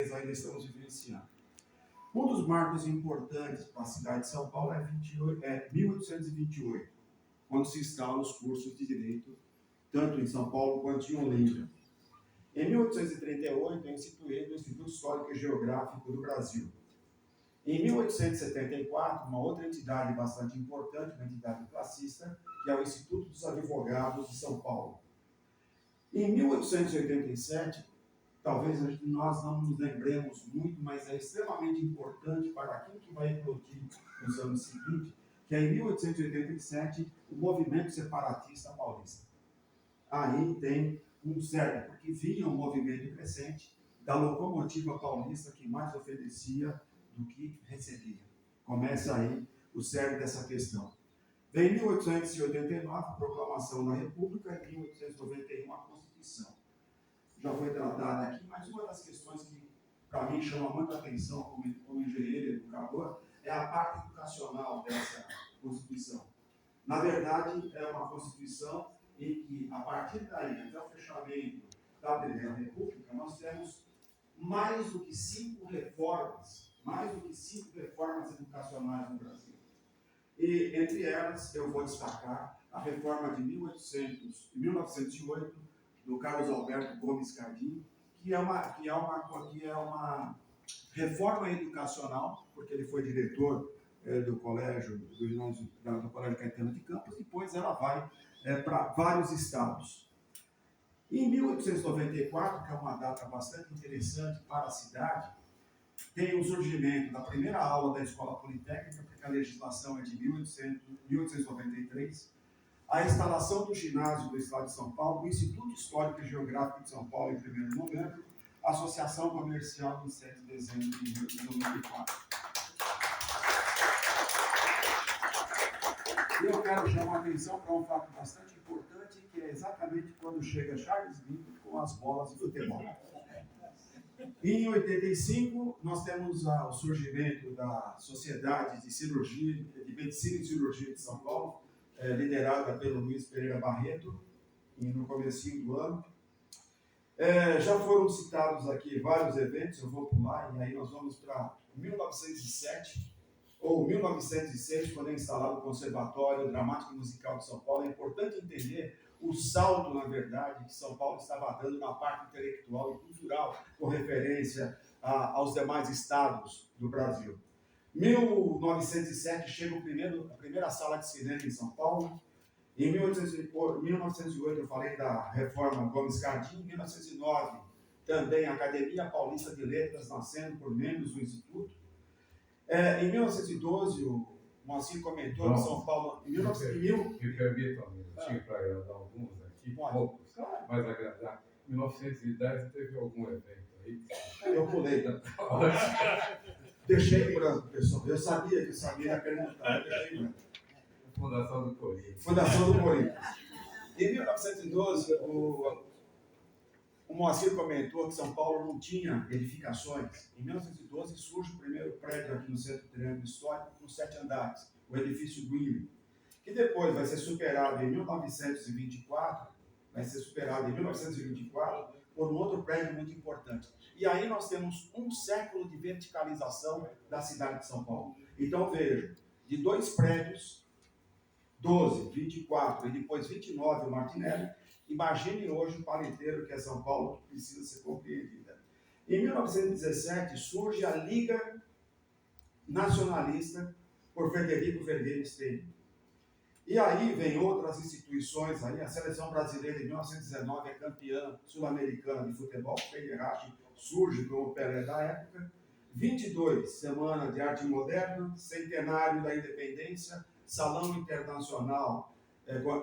talvez ainda estamos vivenciando. Um dos marcos importantes para a cidade de São Paulo é 1828, quando se instalam os cursos de Direito, tanto em São Paulo quanto em Olinda. Em 1838 é instituído o Instituto Histórico e Geográfico do Brasil. Em 1874, uma outra entidade bastante importante, uma entidade classista, que é o Instituto dos Advogados de São Paulo. Em 1887, talvez nós não nos lembremos muito, mas é extremamente importante para aquilo que vai eclodir nos anos seguintes, que é em 1887 o movimento separatista paulista. Aí tem um certo, porque vinha um movimento crescente da locomotiva paulista que mais oferecia do que recebia. Começa aí o cerne dessa questão. Vem 1889, a proclamação da República, e 1891, a Constituição. Já foi tratada aqui, mas uma das questões que, para mim, chama muita atenção como engenheiro e educador, é a parte educacional dessa Constituição. Na verdade, é uma Constituição em que, a partir daí, até o fechamento da Primeira República, nós temos mais do que 5 reformas educacionais no Brasil. E, entre elas, eu vou destacar a reforma de 1908, do Carlos Alberto Gomes Cardim, que é uma reforma educacional, porque ele foi diretor do Colégio Caetano de Campos, depois ela vai para vários estados. Em 1894, que é uma data bastante interessante para a cidade, tem o surgimento da primeira aula da Escola Politécnica, porque a legislação é de 1893, a instalação do ginásio do Estado de São Paulo, o Instituto Histórico e Geográfico de São Paulo, em 1º de novembro, a Associação Comercial, em 7 de dezembro de 1994. E eu quero chamar a atenção para um fato bastante importante, que é exatamente quando chega Charles Lindo com as bolas de futebol. Em 85, nós temos o surgimento da Sociedade de Cirurgia, de Medicina e Cirurgia de São Paulo, liderada pelo Luiz Pereira Barreto, no comecinho do ano. Já foram citados aqui vários eventos, eu vou pular, e aí nós vamos para 1907, ou 1906, quando é instalado o Conservatório Dramático e Musical de São Paulo. É importante entender o salto, na verdade, que São Paulo estava dando na parte intelectual e cultural, com referência aos demais estados do Brasil. 1907 chega a primeira sala de cinema em São Paulo. Em 1908 eu falei da reforma Gomes Cardim. Em 1909 também a Academia Paulista de Letras, nascendo por membros do Instituto. Em 1912 o Moacir comentou que São Paulo... Me permitam um minutinho para agradar alguns aqui, poucos, mas agradar. Em 1910 teve algum evento aí? Eu pulei. Deixei branco, pessoal. Eu sabia que ia perguntar, deixei branco. Fundação do Corinthians. Fundação do Corinthians. Em 1912, o Moacir comentou que São Paulo não tinha edificações. Em 1912 surge o primeiro prédio aqui no Centro Triângulo Histórico, com 7 andares, o edifício Guilherme, que depois vai ser superado em 1924, por um outro prédio muito importante. E aí nós temos um século de verticalização da cidade de São Paulo. Então veja, de 2 prédios, 12, 24 e depois 29 o Martinelli, imagine hoje o paliteiro que é São Paulo, que precisa ser compreendida. Em 1917 surge a Liga Nacionalista por Frederico Vergueiro Esteiro. E aí vem outras instituições, aí a Seleção Brasileira em 1919 é campeã sul-americana de futebol, Pereirache surge como Pelé da época. 22, Semana de Arte Moderna, Centenário da Independência, Salão Internacional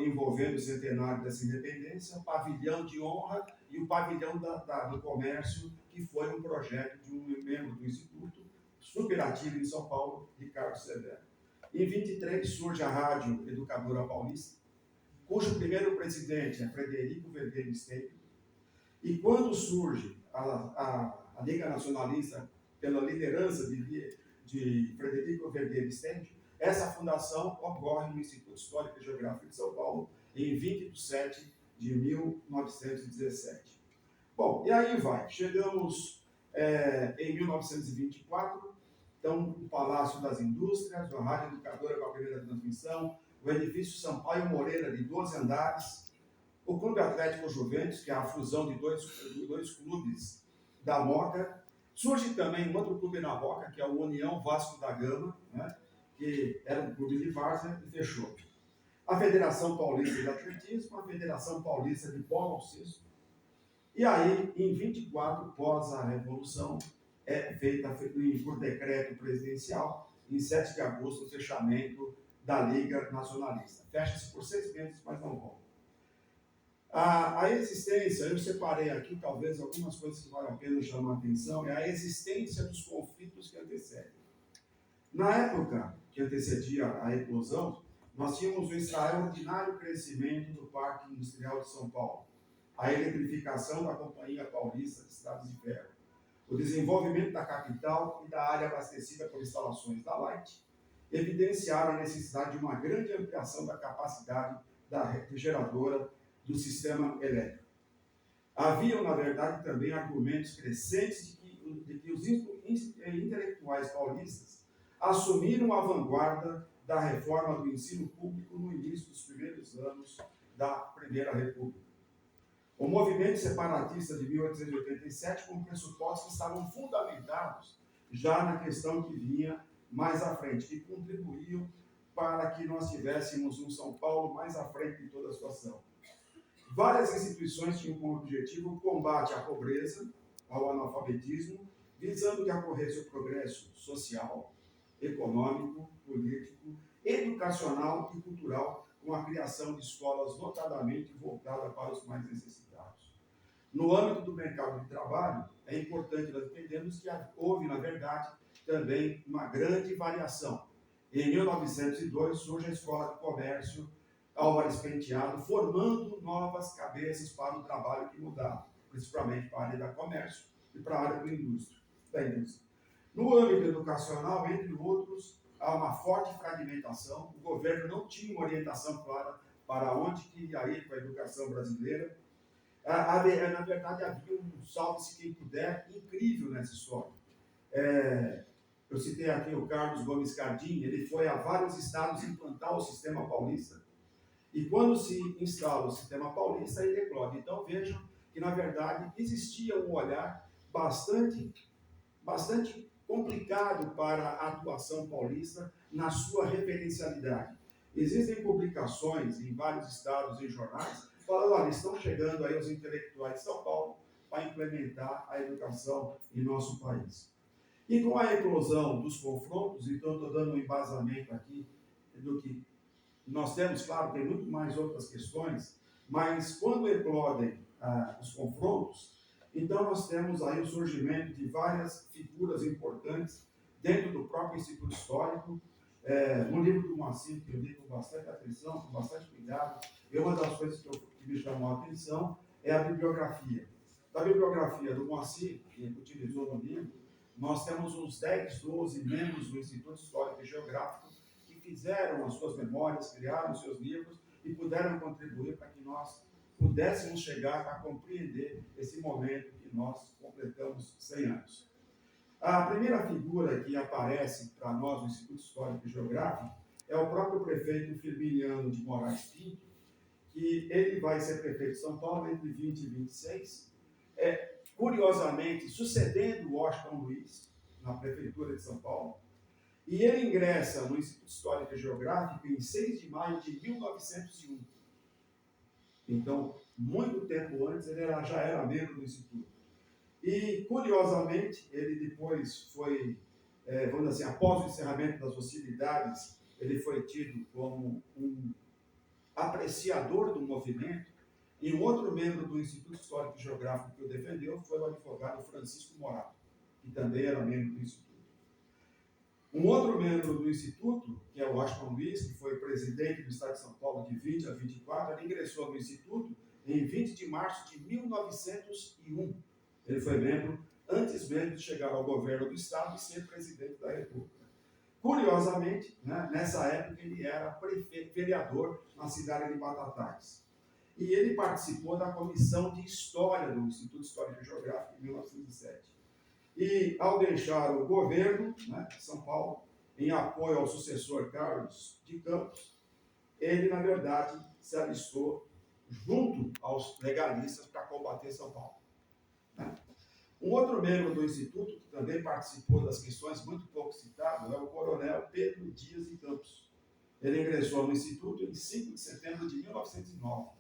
envolvendo o centenário dessa independência, o Pavilhão de Honra e o Pavilhão do Comércio, que foi um projeto de um membro do Instituto, super ativo em São Paulo, Ricardo Severo. Em 23 surge a Rádio Educadora Paulista, cujo primeiro presidente é Frederico Vergueiro Esteiro. E quando surge a Liga Nacionalista, pela liderança de Frederico Vergueiro Esteiro, essa fundação ocorre no Instituto Histórico e Geográfico de São Paulo em 20 de setembro de 1917. Bom, e aí vai. Chegamos Em 1924, então, o Palácio das Indústrias, a Rádio Educadora com a primeira transmissão, o edifício Sampaio Moreira, de 12 andares, o Clube Atlético Juventus, que é a fusão de dois clubes da Moca. Surge também um outro clube na Moca, que é o União Vasco da Gama, né, que era um clube de várzea e fechou. A Federação Paulista de Atletismo, a Federação Paulista de Polo Cesto. E aí, em 24, pós a Revolução, é feita por decreto presidencial, em 7 de agosto, o fechamento da Liga Nacionalista. Fecha-se por 6 meses, mas não volta. A existência, eu separei aqui talvez algumas coisas que valem a pena chamar a atenção, é a existência dos conflitos que antecedem. Na época que antecedia a eclosão, nós tínhamos o extraordinário crescimento do Parque Industrial de São Paulo, a eletrificação da Companhia Paulista de Estradas de Ferro, o desenvolvimento da capital e da área abastecida por instalações da Light, evidenciaram a necessidade de uma grande ampliação da capacidade da refrigeradora do sistema elétrico. Haviam, na verdade, também argumentos crescentes de que os intelectuais paulistas assumiram a vanguarda da reforma do ensino público no início dos primeiros anos da Primeira República. O movimento separatista de 1887 com pressupostos que estavam fundamentados já na questão que vinha mais à frente, que contribuíam para que nós tivéssemos um São Paulo mais à frente de toda a situação. Várias instituições tinham como objetivo o combate à pobreza, ao analfabetismo, visando que ocorresse o progresso social, econômico, político, educacional e cultural, com a criação de escolas notadamente voltadas para os mais necessitados. No âmbito do mercado de trabalho, é importante nós entendermos que houve, na verdade, também uma grande variação. Em 1902 surge a Escola de Comércio Álvares Penteado, formando novas cabeças para o trabalho que mudava, principalmente para a área da comércio e para a área da indústria. No âmbito educacional, entre outros, há uma forte fragmentação, o governo não tinha uma orientação clara para onde queria ir com a educação brasileira. Na verdade, havia um salve-se quem puder incrível nessa história. Eu citei aqui o Carlos Gomes Cardim, ele foi a vários estados implantar o sistema paulista, e quando se instala o sistema paulista, ele eclode. Então vejam que, na verdade, existia um olhar bastante complicado para a atuação paulista na sua referencialidade. Existem publicações em vários estados e jornais falando, olha, estão chegando aí os intelectuais de São Paulo para implementar a educação em nosso país. E com a eclosão dos confrontos, então estou dando um embasamento aqui do que nós temos, claro, tem muito mais outras questões, mas quando eclodem os confrontos, então nós temos aí o surgimento de várias figuras importantes dentro do próprio Instituto Histórico. No livro do Moacir, que eu li com bastante atenção, com bastante cuidado, e uma das coisas que me chamou a atenção é a bibliografia. Da bibliografia do Moacir, que ele utilizou no livro, nós temos uns 10, 12 membros do Instituto Histórico e Geográfico que fizeram as suas memórias, criaram os seus livros e puderam contribuir para que nós pudéssemos chegar a compreender esse momento que nós completamos 100 anos. A primeira figura que aparece para nós no Instituto Histórico e Geográfico é o próprio prefeito Firmiliano de Moraes Pinto, que ele vai ser prefeito de São Paulo entre 20 e 26, curiosamente sucedendo Washington Luiz na prefeitura de São Paulo, e ele ingressa no Instituto Histórico e Geográfico em 6 de maio de 1901. Então, muito tempo antes, ele já era membro do Instituto. E, curiosamente, ele depois foi, vamos dizer assim, após o encerramento das hostilidades, ele foi tido como um apreciador do movimento, e um outro membro do Instituto Histórico e Geográfico que o defendeu foi o advogado Francisco Morato, que também era membro do Instituto. Um outro membro do Instituto, que é o Washington Luiz, que foi presidente do Estado de São Paulo de 20 a 24, ele ingressou no Instituto em 20 de março de 1901. Ele foi membro antes mesmo de chegar ao governo do Estado e ser presidente da República. Curiosamente, né, nessa época ele era vereador na cidade de Batatais. E ele participou da Comissão de História do Instituto Histórico e Geográfico em 1907. E, ao deixar o governo, né, de São Paulo, em apoio ao sucessor Carlos de Campos, ele, na verdade, se alistou junto aos legalistas para combater São Paulo. Né? Um outro membro do Instituto, que também participou das questões muito pouco citado, é o coronel Pedro Dias de Campos. Ele ingressou no Instituto em 5 de setembro de 1909.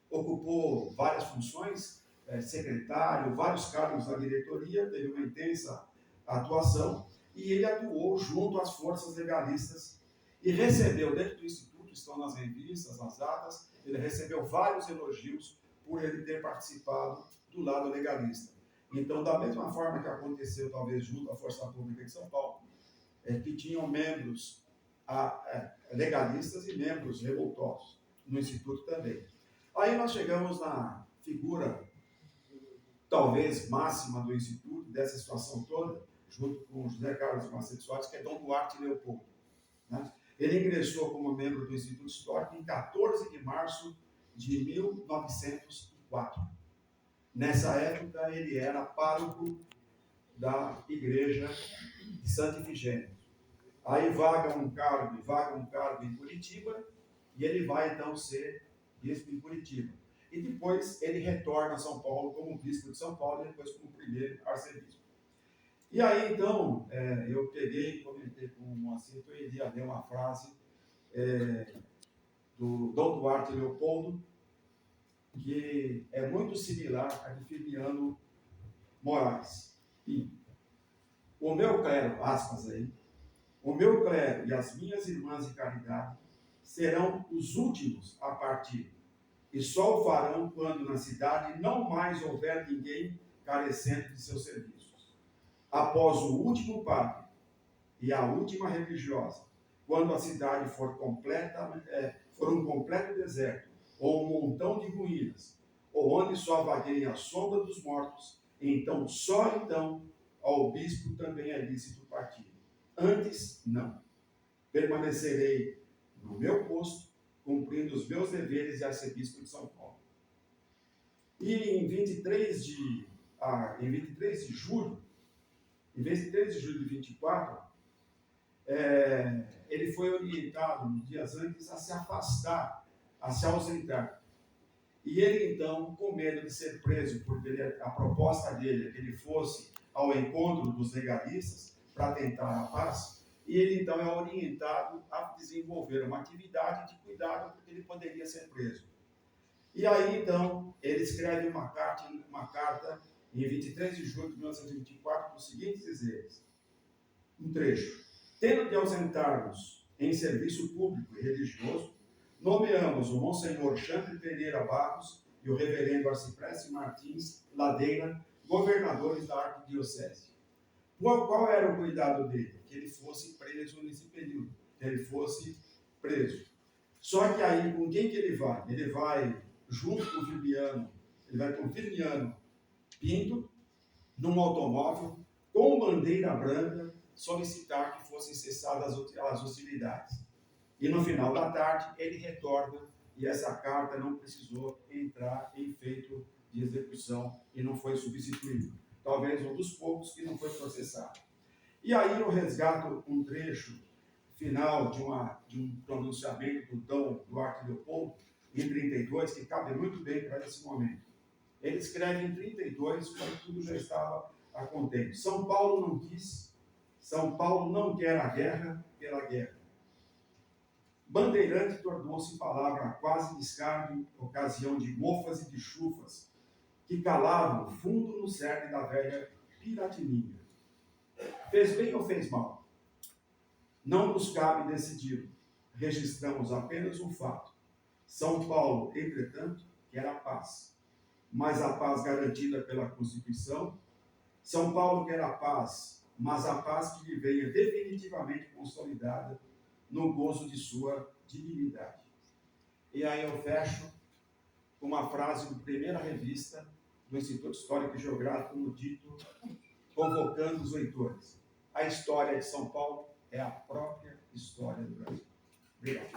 Ocupou várias funções, secretário, vários cargos da diretoria, teve uma intensa atuação, e ele atuou junto às forças legalistas e recebeu, dentro do Instituto, estão nas revistas, nas atas, ele recebeu vários elogios por ele ter participado do lado legalista. Então, da mesma forma que aconteceu, talvez, junto à Força Pública de São Paulo, que tinham membros legalistas e membros revoltosos no Instituto também. Aí nós chegamos na figura, talvez, máxima do Instituto, dessa situação toda, junto com José Carlos Macedo Soares, que é Dom Duarte Leopoldo. Né? Ele ingressou como membro do Instituto Histórico em 14 de março de 1904. Nessa época, ele era pároco da igreja de Santa Ifigênia. Aí vaga um cargo em Curitiba, e ele vai, então, ser bispo em Curitiba. E depois ele retorna a São Paulo como bispo de São Paulo, e depois como primeiro arcebispo. E aí, então, eu peguei e comentei com o Moacir que eu iria ler uma frase do Dom Duarte Leopoldo, que é muito similar a de Firmiano Moraes. E o meu clero, aspas aí, o meu clero e as minhas irmãs de caridade serão os últimos a partir, e só o farão quando na cidade não mais houver ninguém carecendo de seus serviços. Após o último padre e a última religiosa, quando a cidade for um completo deserto, ou um montão de ruínas, ou onde só vagueie a sombra dos mortos, então, só então, ao bispo também é lícito partir. Antes, não. Permanecerei no meu posto, cumprindo os meus deveres de arcebispo de São Paulo. E em 23 de julho de 24, ele foi orientado, nos dias antes, a se afastar, a se ausentar. E ele, então, com medo de ser preso, porque a proposta dele é que ele fosse ao encontro dos legalistas para tentar a paz, e ele, então, é orientado a desenvolver uma atividade de cuidado, porque ele poderia ser preso. E aí, então, ele escreve uma carta em 23 de julho de 1924, com os seguintes dizeres. Um trecho. Tendo de ausentar-nos em serviço público e religioso, nomeamos o Monsenhor Xandre Pereira Barros e o reverendo Arcipreste Martins Ladeira, governadores da arquidiocese. Qual era o cuidado dele? Que ele fosse preso nesse período, que ele fosse preso. Só que aí, com quem que ele vai? Ele vai junto com o Firmiano, ele vai com o Firmiano Pinto, num automóvel, com bandeira branca, solicitar que fossem cessadas as hostilidades. E no final da tarde, ele retorna, e essa carta não precisou entrar em feito de execução e não foi substituído. Talvez um dos poucos que não foi processado. E aí eu resgato um trecho final de um pronunciamento do Dom Duarte Leopoldo, em 32, que cabe muito bem para esse momento. Ele escreve em 32, quando tudo já estava a contento. São Paulo não quis, São Paulo não quer a guerra pela guerra. Bandeirante tornou-se palavra quase de escárnio, ocasião de mofas e de chufas, que calavam fundo no cerne da velha Piratininga. Fez bem ou fez mal? Não nos cabe decidir. Registramos apenas um fato. São Paulo, entretanto, quer a paz. Mas a paz garantida pela Constituição. São Paulo quer a paz, mas a paz que lhe venha definitivamente consolidada no gozo de sua dignidade. E aí eu fecho com uma frase da primeira revista do Instituto Histórico e Geográfico, no dito, convocando os leitores. A história de São Paulo é a própria história do Brasil. Obrigado.